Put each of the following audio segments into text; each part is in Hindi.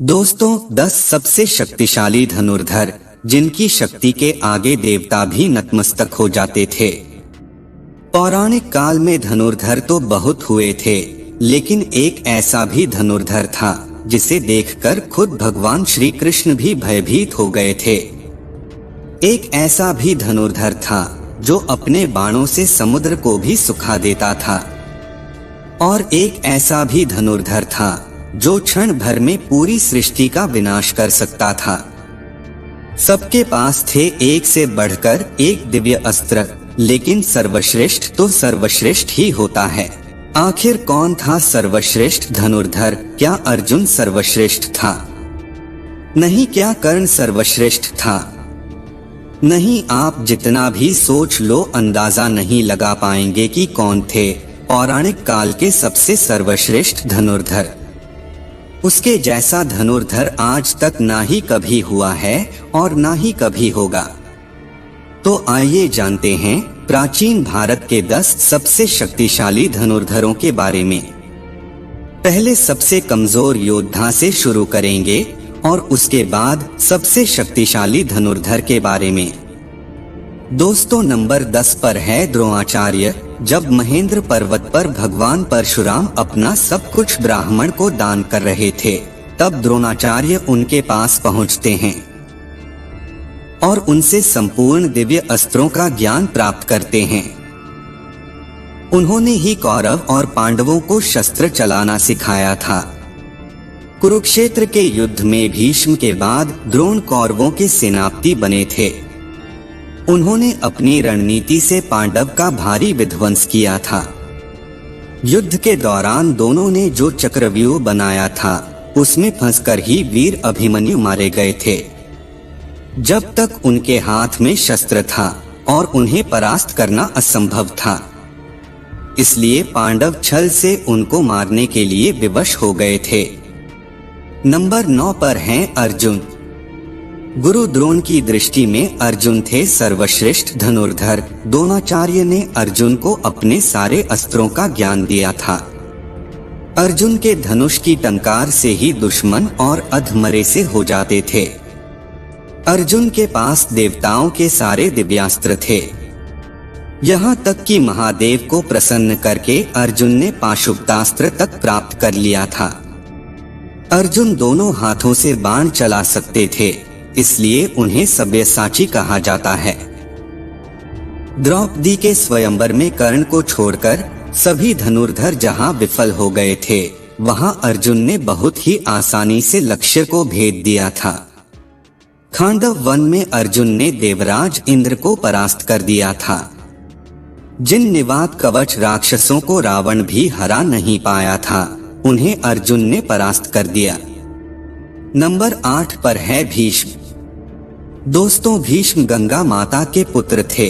दोस्तों 10 सबसे शक्तिशाली धनुर्धर जिनकी शक्ति के आगे देवता भी नतमस्तक हो जाते थे। पौराणिक काल में धनुर्धर तो बहुत हुए थे, लेकिन एक ऐसा भी धनुर्धर था जिसे देखकर खुद भगवान श्री कृष्ण भी भयभीत हो गए थे। एक ऐसा भी धनुर्धर था जो अपने बाणों से समुद्र को भी सुखा देता था, और एक ऐसा भी धनुर्धर था जो क्षण भर में पूरी सृष्टि का विनाश कर सकता था। सबके पास थे एक से बढ़कर एक दिव्य अस्त्र, लेकिन सर्वश्रेष्ठ तो सर्वश्रेष्ठ ही होता है। आखिर कौन था सर्वश्रेष्ठ धनुर्धर? क्या अर्जुन सर्वश्रेष्ठ था? नहीं। क्या कर्ण सर्वश्रेष्ठ था? नहीं। आप जितना भी सोच लो अंदाजा नहीं लगा पाएंगे कि कौन थे पौराणिक काल के सबसे सर्वश्रेष्ठ धनुर्धर। उसके जैसा धनुर्धर आज तक ना ही कभी हुआ है और ना ही कभी होगा। तो आइए जानते हैं प्राचीन भारत के 10 सबसे शक्तिशाली धनुर्धरों के बारे में। पहले सबसे कमजोर योद्धा से शुरू करेंगे और उसके बाद सबसे शक्तिशाली धनुर्धर के बारे में। दोस्तों नंबर 10 पर है द्रोणाचार्य। जब महेंद्र पर्वत पर भगवान परशुराम अपना सब कुछ ब्राह्मण को दान कर रहे थे, तब द्रोणाचार्य उनके पास पहुंचते हैं और उनसे संपूर्ण दिव्य अस्त्रों का ज्ञान प्राप्त करते हैं। उन्होंने ही कौरव और पांडवों को शस्त्र चलाना सिखाया था। कुरुक्षेत्र के युद्ध में भीष्म के बाद द्रोण कौरवों के सेनापति बने थे। उन्होंने अपनी रणनीति से पांडव का भारी विध्वंस किया था। युद्ध के दौरान दोनों ने जो चक्रव्यूह बनाया था उसमें फंसकर ही वीर अभिमन्यु मारे गए थे। जब तक उनके हाथ में शस्त्र था और उन्हें परास्त करना असंभव था, इसलिए पांडव छल से उनको मारने के लिए विवश हो गए थे। नंबर 9 पर हैं अर्जुन। गुरु द्रोण की दृष्टि में अर्जुन थे सर्वश्रेष्ठ धनुर्धर। द्रोणाचार्य ने अर्जुन को अपने सारे अस्त्रों का ज्ञान दिया था। अर्जुन के धनुष की टंकार से ही दुश्मन और अधमरे से हो जाते थे। अर्जुन के पास देवताओं के सारे दिव्यास्त्र थे। यहाँ तक कि महादेव को प्रसन्न करके अर्जुन ने पाशुपतास्त्र तक प्राप्त कर लिया था। अर्जुन दोनों हाथों से बाण चला सकते थे, इसलिए उन्हें सव्यसाची कहा जाता है। द्रौपदी के स्वयंवर में कर्ण को छोड़कर सभी धनुर्धर जहां विफल हो गए थे, वहां अर्जुन ने बहुत ही आसानी से लक्ष्य को भेद दिया था। खांडव वन में अर्जुन ने देवराज इंद्र को परास्त कर दिया था। जिन निवात कवच राक्षसों को रावण भी हरा नहीं पाया था, उन्हें अर्जुन ने परास्त कर दिया। नंबर 8 पर है भीष्म। दोस्तों भीष्म गंगा माता के पुत्र थे।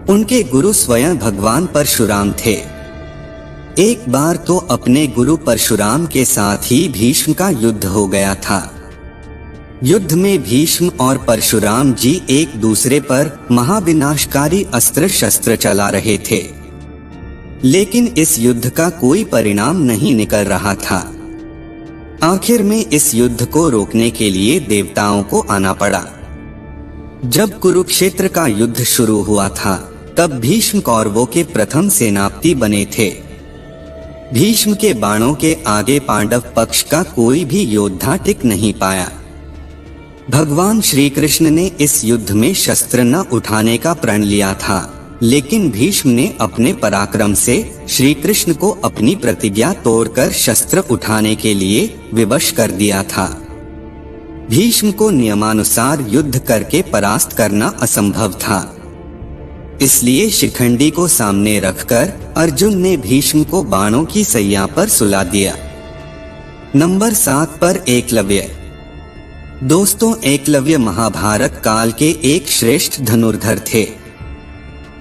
उनके गुरु स्वयं भगवान परशुराम थे। एक बार तो अपने गुरु परशुराम के साथ ही भीष्म का युद्ध हो गया था। युद्ध में भीष्म और परशुराम जी एक दूसरे पर महाविनाशकारी अस्त्र शस्त्र चला रहे थे, लेकिन इस युद्ध का कोई परिणाम नहीं निकल रहा था। आखिर में इस युद्ध को रोकने के लिए देवताओं को आना पड़ा। जब कुरुक्षेत्र का युद्ध शुरू हुआ था, तब भीष्म कौरवों के प्रथम सेनापति बने थे। भीष्म के बाणों के आगे पांडव पक्ष का कोई भी योद्धा टिक नहीं पाया। भगवान श्री कृष्ण ने इस युद्ध में शस्त्र न उठाने का प्रण लिया था, लेकिन भीष्म ने अपने पराक्रम से श्री कृष्ण को अपनी प्रतिज्ञा तोड़कर शस्त्र उठाने के लिए विवश कर दिया था। भीष्म को नियमानुसार युद्ध करके परास्त करना असंभव था, इसलिए शिखंडी को सामने रखकर अर्जुन ने भीष्म को बाणों की सैया पर सुला दिया। नंबर 7 पर एकलव्य। दोस्तों एकलव्य महाभारत काल के एक श्रेष्ठ धनुर्धर थे।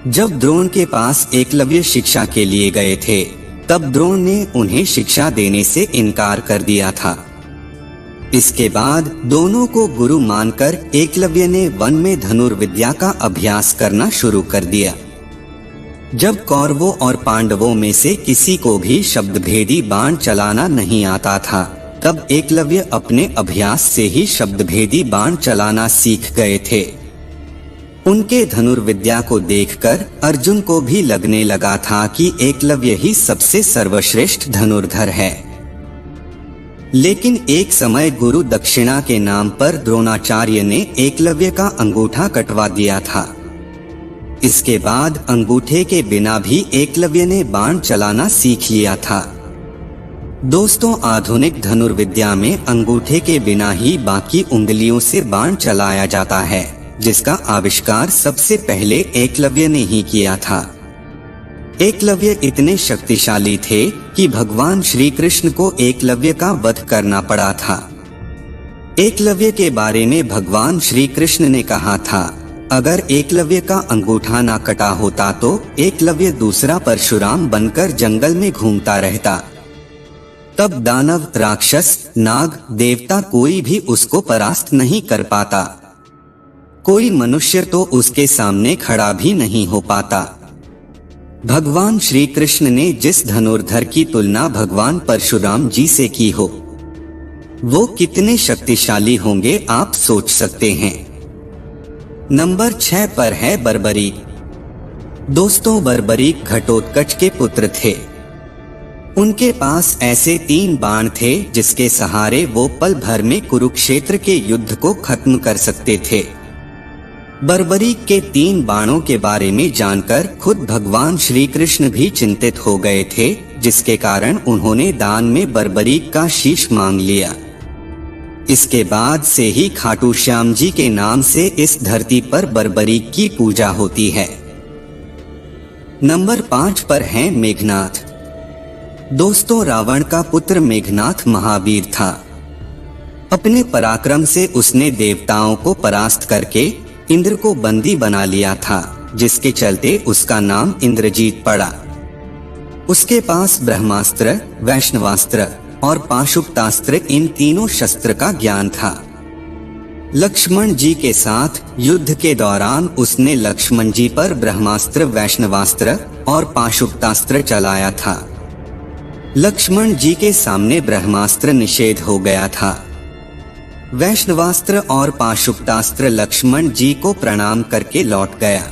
जब द्रोण के पास एकलव्य शिक्षा के लिए गए थे, तब द्रोण ने उन्हें शिक्षा देने से इनकार कर दिया था। इसके बाद दोनों को गुरु मानकर एकलव्य ने वन में धनुर्विद्या का अभ्यास करना शुरू कर दिया। जब कौरवों और पांडवों में से किसी को भी शब्दभेदी बाण चलाना नहीं आता था, तब एकलव्य अपने अभ्यास से ही शब्दभेदी बाण चलाना सीख गए थे। उनके धनुर्विद्या को देखकर अर्जुन को भी लगने लगा था कि एकलव्य ही सबसे सर्वश्रेष्ठ धनुर्धर है। लेकिन एक समय गुरु दक्षिणा के नाम पर द्रोणाचार्य ने एकलव्य का अंगूठा कटवा दिया था। इसके बाद अंगूठे के बिना भी एकलव्य ने बाण चलाना सीख लिया था। दोस्तों, आधुनिक धनुर्विद्या में अंगूठे के बिना ही बाकी उंगलियों से बाण चलाया जाता है, जिसका आविष्कार सबसे पहले एकलव्य ने ही किया था। एकलव्य इतने शक्तिशाली थे कि भगवान श्री कृष्ण को एकलव्य का वध करना पड़ा था। एकलव्य के बारे में भगवान श्री कृष्ण ने कहा था, अगर एकलव्य का अंगूठा ना कटा होता तो एकलव्य दूसरा परशुराम बनकर जंगल में घूमता रहता। तब दानव, राक्षस, नाग, देवता कोई भी उसको परास्त नहीं कर पाता। कोई मनुष्य तो उसके सामने खड़ा भी नहीं हो पाता। भगवान श्री कृष्ण ने जिस धनुर्धर की तुलना भगवान परशुराम जी से की हो, वो कितने शक्तिशाली होंगे आप सोच सकते हैं। नंबर 6 पर है बर्बरीक। दोस्तों, बर्बरीक घटोत्कच के पुत्र थे। उनके पास ऐसे 3 बाण थे जिसके सहारे वो पल भर में कुरुक्षेत्र के युद्ध को खत्म कर सकते थे। बर्बरीक के 3 बाणों के बारे में जानकर खुद भगवान श्री कृष्ण भी चिंतित हो गए थे, जिसके कारण उन्होंने दान में बर्बरीक का शीश मांग लिया। इसके बाद से ही खाटू श्याम जी के नाम से इस धरती पर बर्बरीक की पूजा होती है। नंबर 5 पर है मेघनाथ। दोस्तों, रावण का पुत्र मेघनाथ महावीर था। अपने पराक्रम से उसने देवताओं को परास्त करके इंद्र को बंदी बना लिया था, जिसके चलते उसका नाम इंद्रजीत पड़ा। उसके पास ब्रह्मास्त्र, वैष्णवास्त्र और पाशुपतास्त्र, इन तीनों शस्त्र का ज्ञान था। लक्ष्मण जी के साथ युद्ध के दौरान उसने लक्ष्मण जी पर ब्रह्मास्त्र, वैष्णवास्त्र और पाशुपतास्त्र चलाया था। लक्ष्मण जी के सामने ब्रह्मास्त्र निषेध हो गया था। वैष्णवास्त्र और पाशुपतास्त्र लक्ष्मण जी को प्रणाम करके लौट गया।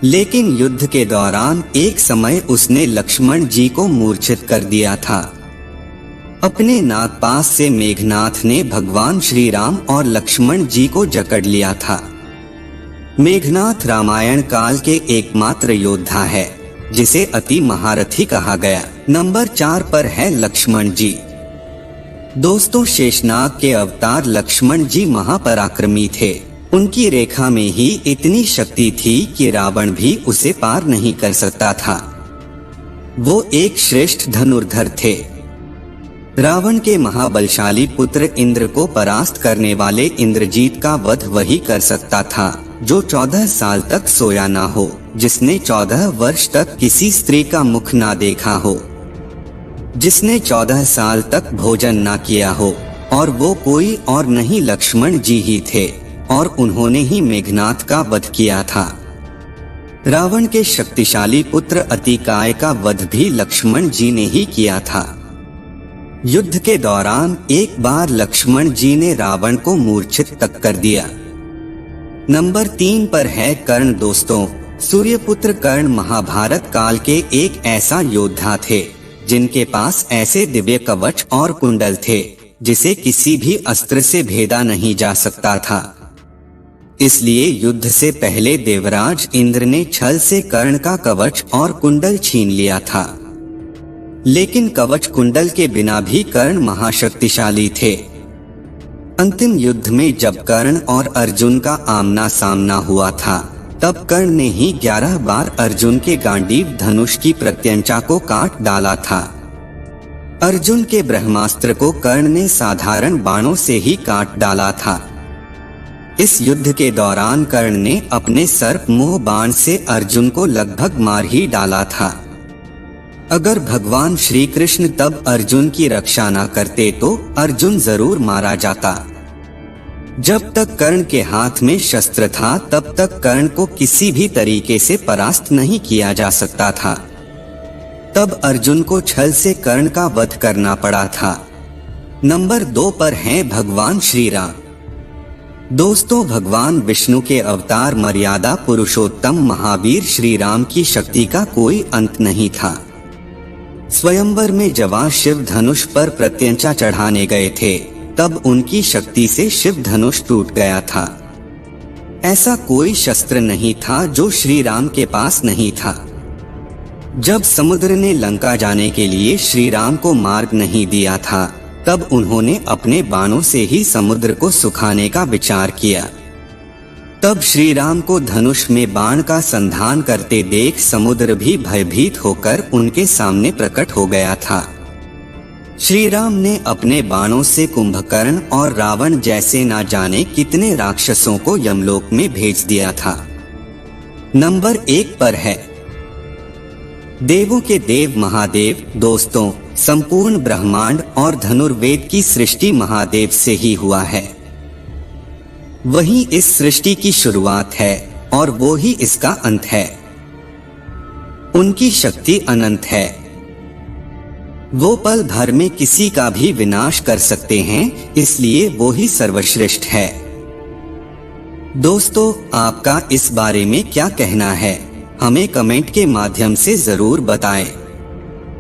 लेकिन युद्ध के दौरान एक समय उसने लक्ष्मण जी को मूर्छित कर दिया था। अपने नागपाश से मेघनाथ ने भगवान श्री राम और लक्ष्मण जी को जकड़ लिया था। मेघनाथ रामायण काल के एकमात्र योद्धा है जिसे अति महारथी कहा गया। नंबर 4 पर है लक्ष्मण जी। दोस्तों, शेषनाग के अवतार लक्ष्मण जी महापराक्रमी थे। उनकी रेखा में ही इतनी शक्ति थी कि रावण भी उसे पार नहीं कर सकता था। वो एक श्रेष्ठ धनुर्धर थे। रावण के महाबलशाली पुत्र इंद्र को परास्त करने वाले इंद्रजीत का वध वही कर सकता था जो 14 साल तक सोया ना हो, जिसने 14 वर्ष तक किसी स्त्री का मुख ना देखा हो, जिसने 14 साल तक भोजन ना किया हो, और वो कोई और नहीं लक्ष्मण जी ही थे, और उन्होंने ही मेघनाथ का वध किया था। रावण के शक्तिशाली पुत्र अतिकाय का वध भी लक्ष्मण जी ने ही किया था। युद्ध के दौरान एक बार लक्ष्मण जी ने रावण को मूर्छित तक कर दिया। नंबर 3 पर है कर्ण। दोस्तों, सूर्यपुत्र कर्ण महाभारत काल के एक ऐसा योद्धा थे जिनके पास ऐसे दिव्य कवच और कुंडल थे जिसे किसी भी अस्त्र से भेदा नहीं जा सकता था। इसलिए युद्ध से पहले देवराज इंद्र ने छल से कर्ण का कवच और कुंडल छीन लिया था। लेकिन कवच कुंडल के बिना भी कर्ण महाशक्तिशाली थे। अंतिम युद्ध में जब कर्ण और अर्जुन का आमना सामना हुआ था, तब कर्ण ने ही 11 बार अर्जुन के गांडीव धनुष की प्रत्यंचा को काट डाला था। अर्जुन के ब्रह्मास्त्र को कर्ण ने साधारण बाणों से ही काट डाला था। इस युद्ध के दौरान कर्ण ने अपने सर्प मोह बाण से अर्जुन को लगभग मार ही डाला था। अगर भगवान श्री कृष्ण तब अर्जुन की रक्षा न करते तो अर्जुन जरूर मारा जाता। जब तक कर्ण के हाथ में शस्त्र था तब तक कर्ण को किसी भी तरीके से परास्त नहीं किया जा सकता था। तब अर्जुन को छल से कर्ण का वध करना पड़ा था। नंबर 2 पर हैं भगवान श्री राम। दोस्तों, भगवान विष्णु के अवतार मर्यादा पुरुषोत्तम महावीर श्री राम की शक्ति का कोई अंत नहीं था। स्वयंवर में जब शिव धनुष पर प्रत्यंचा चढ़ाने गए थे, तब उनकी शक्ति से शिव धनुष टूट गया था। ऐसा कोई शस्त्र नहीं था जो श्री राम के पास नहीं था। जब समुद्र ने लंका जाने के लिए श्री राम को मार्ग नहीं दिया था, तब उन्होंने अपने बाणों से ही समुद्र को सुखाने का विचार किया। तब श्री राम को धनुष में बाण का संधान करते देख समुद्र भी भयभीत होकर उनके सामने प्रकट हो गया था। श्री राम ने अपने बाणों से कुंभकर्ण और रावण जैसे ना जाने कितने राक्षसों को यमलोक में भेज दिया था। नंबर 1 पर है देवों के देव महादेव। दोस्तों, संपूर्ण ब्रह्मांड और धनुर्वेद की सृष्टि महादेव से ही हुआ है। वही इस सृष्टि की शुरुआत है और वो ही इसका अंत है। उनकी शक्ति अनंत है। वो पल भर में किसी का भी विनाश कर सकते हैं, इसलिए वो ही सर्वश्रेष्ठ है। दोस्तों, आपका इस बारे में क्या कहना है? हमें कमेंट के माध्यम से जरूर बताएं।